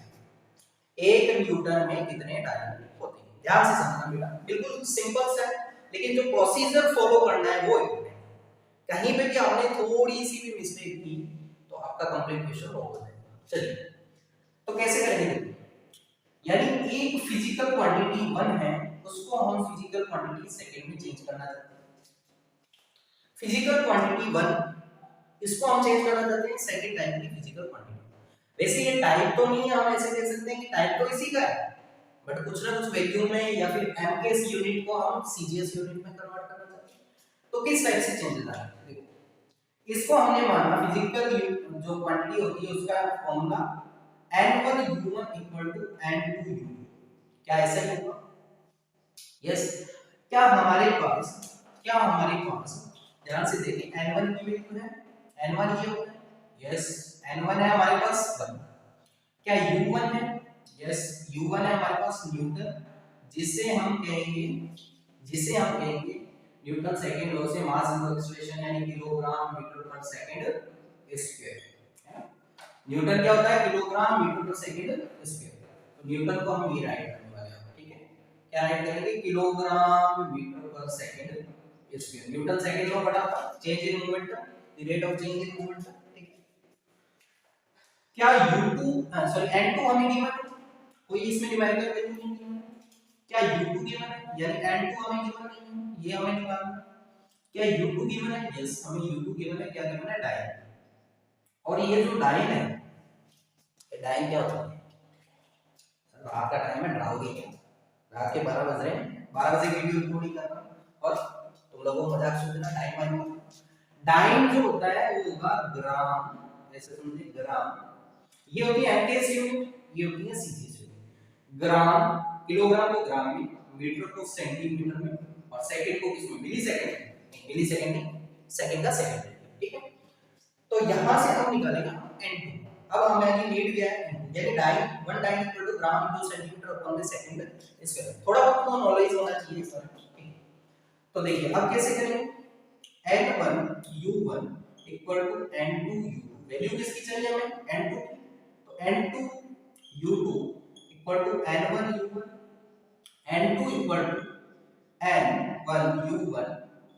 एक न्यूटन में कितने डाइन होते हैं, ध्यान से समझना बेटा, बिल्कुल सिंपल सा है, लेकिन जो प्रोसीजर फॉलो करना है वो इम्पोर्टेंट है। कहीं पे भी आपने थोड़ी सी भी मिस्टेक की तो आपका कंप्लीट क्वेश्चन हो जाएगा। चलिए तो कैसे करेंगे, यानी एक फिजिकल क्वांटिटी 1 है, उसको हम फिजिकल क्वांटिटी सेकंड में चेंज करना चाहते हैं। फिजिकल क्वांटिटी 1 इसको हम चेंज करना चाहते हैं सेकंड टाइप की फिजिकल क्वांटिटी। वैसे ये टाइप तो नहीं है, हम ऐसे कह सकते हैं कि टाइप तो इसी का है, बट कुछ ना कुछ वैल्यू में या फिर एमकेएस यूनिट को हम सीजीएस यूनिट में कन्वर्ट करना चाहते हैं। तो किस टाइप से चेंजेस आ रहे हैं देखो, इसको हमने माना फिजिकल जो क्वांटिटी होती है उसका फॉर्मूला n1u1 n2u2। क्या ऐसा ही होगा? यस। क्या हमारे पास ध्यान से देखें n1 की वैल्यू है, n1 ये होता है, यस n1 है हमारे पास 1। क्या u1 है? यस u1 है हमारे पास न्यूटन, जिसे हम कहेंगे न्यूटन सेकंड लॉ से मास एक्सेलरेशन यानी किलोग्राम मीटर पर सेकंड स्क्वायर है। न्यूटन क्या होता है? किलोग्राम मीटर पर सेकंड स्क्वायर। तो न्यूटन को हम ये राइट करने वाले हैं, ठीक है। क्या राइट करेंगे? किलोग्राम मीटर पर second square. Newton second law बटा change in momentum, the rate of change in momentum, ठीक है। क्या n2 हमें गिवन है, कोई इसमें न्यूमेरिकल वैल्यू नहीं गिवन है। क्या u2 गिवन है, यानी n2 हमें गिवन नहीं है, ये हमें निकालना है। क्या u2 गिवन है? यस हमें u2 गिवन है। क्या गिवन है? डाइन। और ये जो डाइन है, ये डाइन क्या होता है? रात का टाइम है, डराओगे क्या? रात के 12 बज रहे हैं, 12 बजे वीडियो रिकॉर्डिंग कर रहा हूं और तुम लोगों को मजाक सुनना टाइम आएगा। डाइन जो होता है वो होगा ग्राम, ऐसे समझिए ग्राम। ये होती है एमकेएस यूनिट, ये होती है सीजीएस यूनिट। ग्राम, किलोग्राम को ग्राम में, मीटर को सेंटीमीटर में, और सेकंड को किसमें? मिलीसेकंड में। मिलीसेकंड नहीं, सेकंड का सेकंड, ठीक है। तो यहां से हम निकालेंगे n2। अब हमें नीड क्या है? यानी dyne, 1 dyne equal to gram into centimetre upon the second square. थोड़ा बहुत तो नॉलेज होना चाहिए सर, ठीक है। तो देखिए अब कैसे करेंगे, n1u1 equal to n2u2। Value किसकी चाहिए हमें? n2 की। तो n2u2 equal to n1u1, n2 equal to n1u1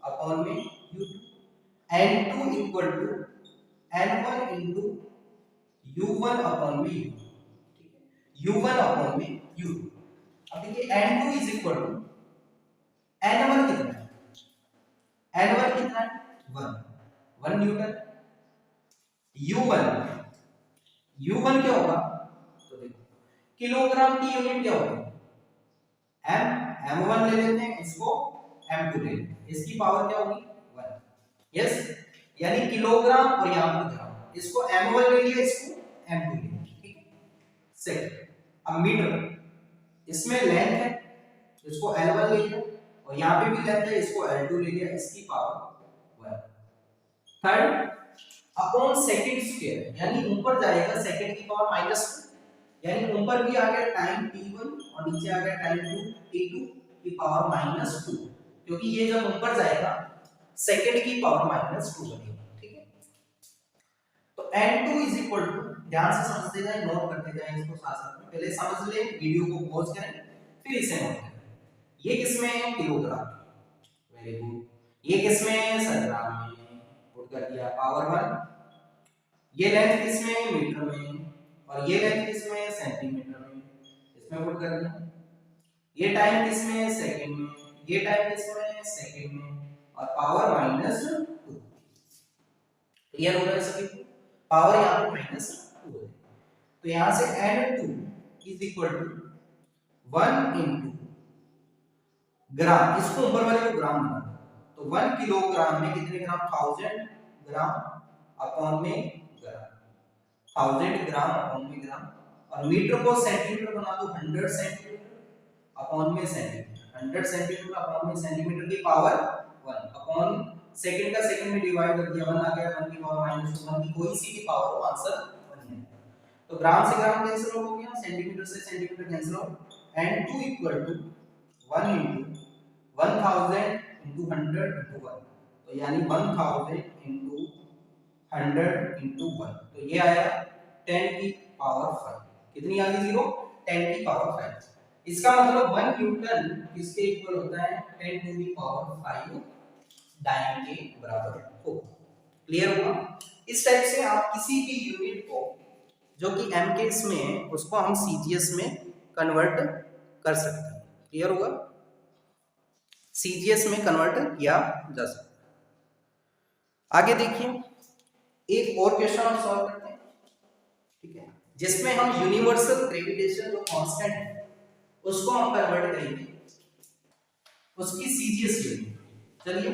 upon में u2, n2 equal to n1 into u1 upon में u2, ठीक है। u1 अपॉन में u2। अब देखिए n2 is equal to n1 कितना है? n1 कितना है? 1 न्यूटन। u1 क्या होगा? तो देखो किलोग्राम की यूनिट क्या होगी? m1 ले लेते हैं, इसको m2 ले लेते हैं, इसकी पावर क्या होगी? 1। यस, यानी किलोग्राम और यहां पर ग्राम, इसको m1 ले लिया, इसको m2 ले लिया, ठीक है। सेकंड, अब मीटर, इसमें लेंथ है, इसको l1 ले लिया, और यहां पे भी लेंथ है, इसको l2 ले लिया, इसकी power 1। Third, upon second square, यानी ऊपर जाएगा सेकंड की पावर -2, यानी ऊपर भी आ गया टाइम t1 और नीचे आ गया टाइम t2 की पावर -2, क्योंकि ये जब ऊपर जाएगा सेकंड की पावर -2 बनेगा, ठीक है। तो n2 इज इक्वल टू, ध्यान से समझते जाएं, नोट करते जाएं इसको साथ साथ में, पहले समझ लें, वीडियो को पॉज करें, फिर इसे नोट करें। ये किसमें है? Kilogram, very good. ये किसमें है? सर ग्राम में, पुट कर दिया पावर 1। ये लेंथ किसमें है? मीटर में, और ये लेंथ किसमें है? सेंटीमीटर में, इसमें पुट कर दिया। ये टाइम किसमें है? सेकंड में, ये टाइम किसमें है? सेकंड में, और पावर -2। क्लियर हो रहा है सभी को? पावर यहां पे -2 है, तो यहां से n2 is equal to 1 into gram, इसको ऊपर वाले को ग्राम बना, तो 1 किलोग्राम में कितने ग्राम? 1000 ग्राम अपॉन में ग्राम, 1000 ग्राम अपॉन में ग्राम। और मीटर को सेंटीमीटर बना दो, 100 सेंटीमीटर अपॉन में सेंटीमीटर, 100 सेंटीमीटर अपॉन में सेंटीमीटर की पावर 1 अपॉन सेकंड का सेकंड में डिवाइड कर दिया, 1 आ गया, 1 की पावर -1 की कोई सी भी पावर हो, आंसर 1 है। तो ग्राम से ग्राम कैंसिल हो गया, सेंटीमीटर से सेंटीमीटर कैंसिल हो, and 2 equal to 1 into 1000 into 100 into 1, तो यानी 1000 into 100 into 1, तो ये आया 10 की पावर 5। कितनी आ गई 0? 10 की पावर 5। इसका मतलब 1 न्यूटन किसके इक्वल होता है? 10 टू दी पावर 5 डाइन के बराबर हो। क्लियर हुआ? इस टाइप से आप किसी भी यूनिट को जो कि एमकेएस में है उसको हम सीजीएस में कन्वर्ट कर सकते हैं। क्लियर होगा? सीजीएस में कन्वर्ट किया जा सकता है। आगे देखिए, एक और क्वेश्चन हम सॉल्व करते हैं, ठीक है, जिसमें हम यूनिवर्सल ग्रेविटेशन जो कांस्टेंट है उसको हम कन्वर्ट करेंगे उसकी सीजीएस यूनिट। चलिए,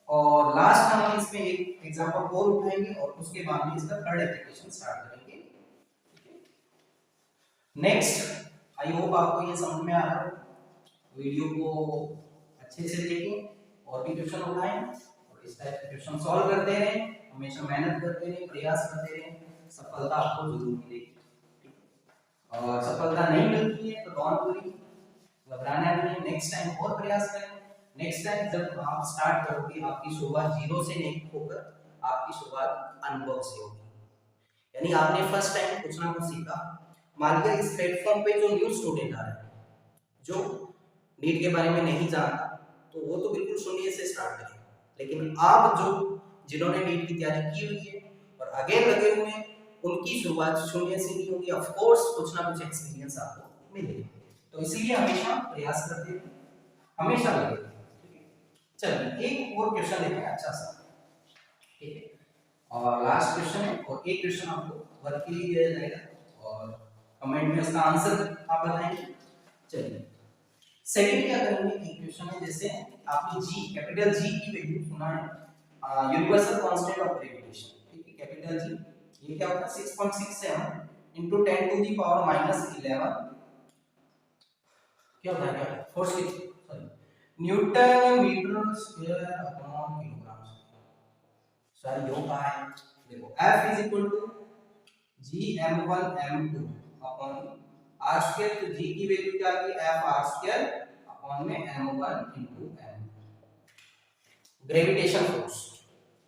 और लास्ट हम इसमें एक एग्जांपल और उठाएंगे और उसके बाद में इसका थर्ड एप्लीकेशन स्टार्ट करेंगे। नेक्स्ट, आई होप आपको ये समझ में आ रहा है। वीडियो को अच्छे से देखें और भी क्वेश्चन उठाएं और इस टाइप के क्वेश्चन सॉल्व करते रहें, हमेशा मेहनत करते रहें, प्रयास करते रहें, सफलता आपको जरूर मिलेगी। और सफलता नहीं मिलती है तो डोंट वरी, घबराना नहीं है, नेक्स्ट टाइम और प्रयास करें। नेक्स्ट टाइम जब आप स्टार्ट करोगे आपकी शुरुआत जीरो से नहीं होकर आपकी शुरुआत अनुभव से होगी। यानी आपने फर्स्ट टाइम कुछ ना कुछ सीखा, मान लिया इस प्लेटफॉर्म पे जो न्यू स्टूडेंट आ रहे हैं जो नीट के बारे में नहीं जानता तो वो तो बिल्कुल शून्य से स्टार्ट करेगा, लेकिन आप जो जिन्होंने नीट की तैयारी की हुई है और आगे लगे हुए हैं उनकी शुरुआत शून्य से नहीं होगी। ऑफ कोर्स कुछ ना कुछ एक्सपीरियंस आपको मिलेगा, तो इसलिए हमेशा प्रयास करते हैं, हमेशा लगे। चलिए एक और क्वेश्चन लेते हैं अच्छा सा, ठीक है, और लास्ट क्वेश्चन है और एक क्वेश्चन आपको वर्क के लिए दिया जाएगा और कमेंट में उसका आंसर आप बताएंगे। चलिए सेकंड क्या करेंगे, एक क्वेश्चन है जैसे आपने जी कैपिटल जी की वैल्यू सुना है यूनिवर्सल कांस्टेंट ऑफ ग्रेविटेशन, ठीक है, कैपिटल जी ये क्या होता है 6.67 into 10 to the power -11 क्या होता है force sorry newton metre square upon kilogram. Sir यो का है, देखो F is equal to G m1 m2 upon r square, तो g की वैल्यू क्या आ गई F r स्क्वायर अपॉन में m1 into m gravitation force.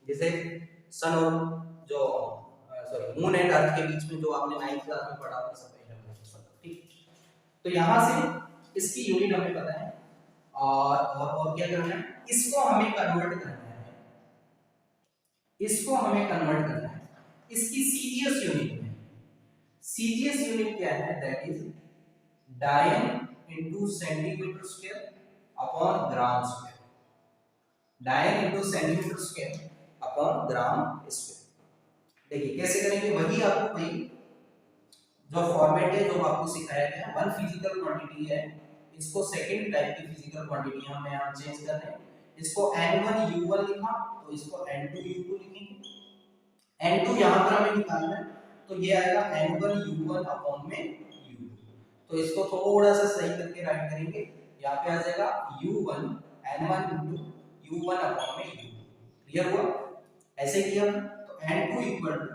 जैसे सन और जो सॉरी मून एंड अर्थ के बीच में जो आपने 9th क्लास में पढ़ा था सब, ठीक। तो यहां से इसकी यूनिट हमें पता है और क्या करना है, इसको हमें कन्वर्ट करना है, इसको हमें कन्वर्ट करना है इसकी सीजीएस यूनिट में। सीजीएस यूनिट क्या है, that is dyne into centimetre square upon gram square, dyne into centimetre square upon gram square. देखिए कैसे करेंगे, वही आपको वही जो फॉर्मेट है जो आपको सिखाया गया, वन फिजिकल क्वांटिटी है, इसको सेकंड टाइप की फिजिकल क्वांटिटी हम यहां चेंज कर रहे हैं। इसको n1 u1 लिखा तो इसको n2 u2 लिखेंगे, n2 यहां पर हमें निकालना है तो ये आएगा n1 u1 अपॉन में u2, तो इसको थोड़ा सा सही करके राइट करेंगे, यहां पे आ जाएगा u1 n1 into u1 upon में u2। क्लियर हुआ? ऐसे किया तो n2 इक्वल टू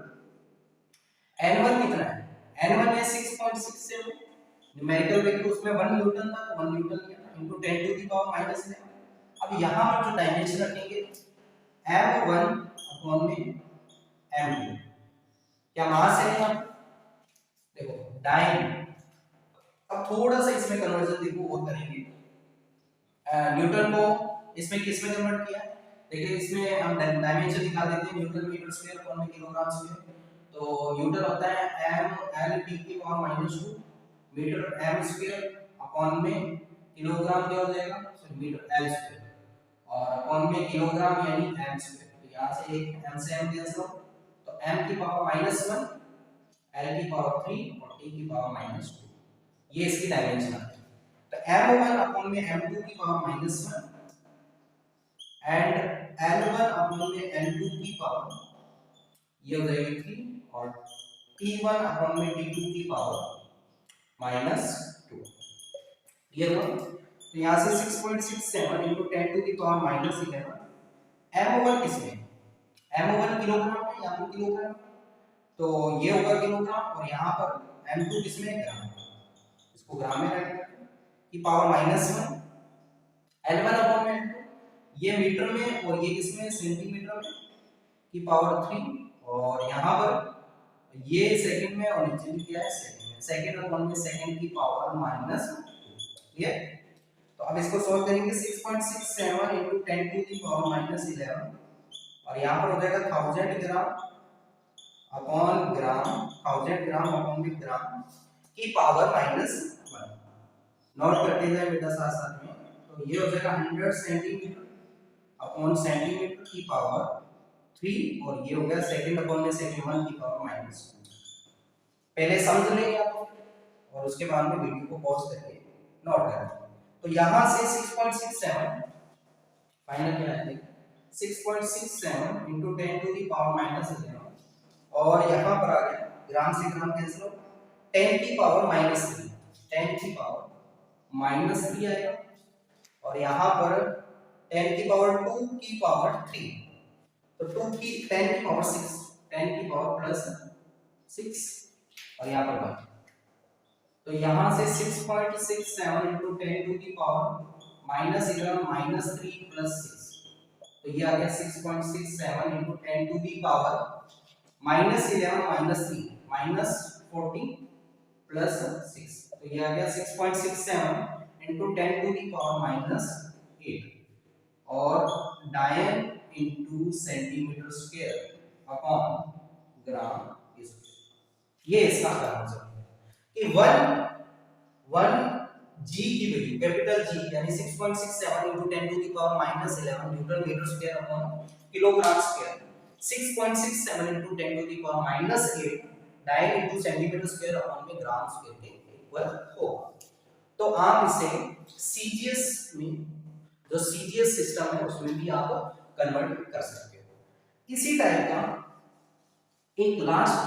n1 कितना है, n1 है 6.67, न्यूमेरिकल वैल्यू उसमें 1 न्यूटन था तो 1 न्यूटन लिया इनटू 10 टू द पावर -11। अब यहां पर जो डायमेंशन रखेंगे m1 अपॉन में m2, क्या मास है यहां देखो डाइन। अब थोड़ा सा इसमें कन्वर्जन देखो और करेंगे, न्यूटन को इसमें किस में कन्वर्ट किया, देखिए इसमें हम डायमेंशन निकाल देते हैं, न्यूटन मीटर स्क्वायर अपॉन में किलोग्राम स्क्वायर, तो न्यूटन होता है m l t की power -2 metre m square upon में किलोग्राम क्या हो जाएगा मीटर l स्क्वायर और अपॉन में किलोग्राम यानी m स्क्वायर, तो यहां से एक m से m कैंसिल हो तो m की पावर -1 l की पावर 3 और t की पावर -2, ये इसकी डायमेंशन है। तो m1 अपॉन में m2 की पावर -1 एंड L1 अपॉन में L2 की पावर ये हो जाएगी 3 और T1 अपॉन में T2 की पावर -2। क्लियर हुआ? तो यहाँ से 6.67 into 10 to the power -11 m/1 किसमें m/1 किलोग्राम है यहाँ पर किलोग्राम तो ये होगा किलोग्राम और यहाँ पर m2 किसमें ग्राम इसको ग्राम में राइट करते हैं कि पावर -1 L1 अपॉन में L2 ये मीटर में और ये किसमें सेंटीमीटर में की पावर 3 और यहाँ पर ये सेकंड में और नीचे में क्या है सेकंड में सेकंड अपॉन में सेकंड की पावर -2। क्लियर? तो अब इसको सॉल्व करेंगे 6.67 into 10 to the power -11 और यहाँ पर हो जाएगा 1000 ग्राम अपॉन ग्राम 1000 ग्राम अपॉन में ग्राम की पावर -1। नोट करते जाए बेटा साथ साथ में तो ये हो जाएगा 100 सेंटीमीटर अपॉन सेंटीमीटर की पावर 3 और ये हो गया सेकंड अपॉन में सेकंड 1 की पावर -2। पहले समझ लेंगे आप और उसके बाद में वीडियो को पॉज करके नोट करें। तो यहां से 6.67 फाइनल क्या है 6.67 into 10 to the power -11 और यहाँ पर आ गया ग्राम से ग्राम कैंसिल हो 10 की पावर -3 10 की पावर -3 आएगा और यहाँ पर 10 की पावर 2 की पावर 3 तो 2 की 10 की पावर 6 10 की पावर +6 और यहाँ पर 1 तो यहाँ से 6.67 into 10 to the power -11 -3 +6 तो ये आ गया 6.67 into 10 to the power -11 -3 -14 +6 तो ये आ गया 6.67 into 10 to the power -8 और डायन into सेंटीमीटर स्क्वायर अपॉन ग्राम ये इसका आंसर कि 1 g की वैल्यू कैपिटल G यानी 6.67 into 10 to the power -11 newton metre square upon kilogram square 6.67 into 10 to the power -8 डायन into सेंटीमीटर स्क्वायर अपॉन में ग्राम स्क्वायर के इक्वल होगा। तो आप इसे सीजीएस में जो सीजीएस सिस्टम है उसमें भी आप कन्वर्ट कर सकते हो। इसी टाइप का एक लास्ट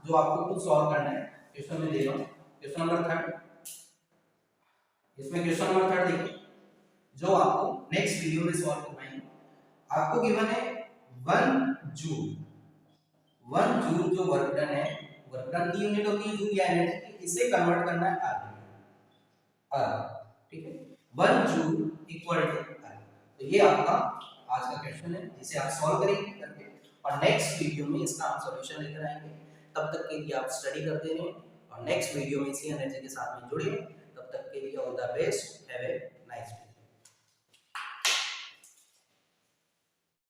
जो आपको कुछ सॉल्व करना है क्वेश्चन में दे रहा हूं क्वेश्चन नंबर 3 इसमें क्वेश्चन नंबर 3 देखिए जो आपको नेक्स्ट वीडियो में सॉल्व करवाएंगे। आपको गिवन है 1 जूल जो वर्क डन है वर्क डन की यूनिट होती है जूल या एनर्जी इसे कन्वर्ट करना है आर ठीक है 1 जूल इक्वल टू आर तो ये आपका आज का क्वेश्चन है जिसे आप सॉल्व करेंगे करके और नेक्स्ट वीडियो में इसका हम सॉल्यूशन लेकर आएंगे। तब तक के लिए आप स्टडी करते रहें और नेक्स्ट वीडियो में इसी एनर्जी के साथ में जुड़िए। तब तक के लिए all the best have a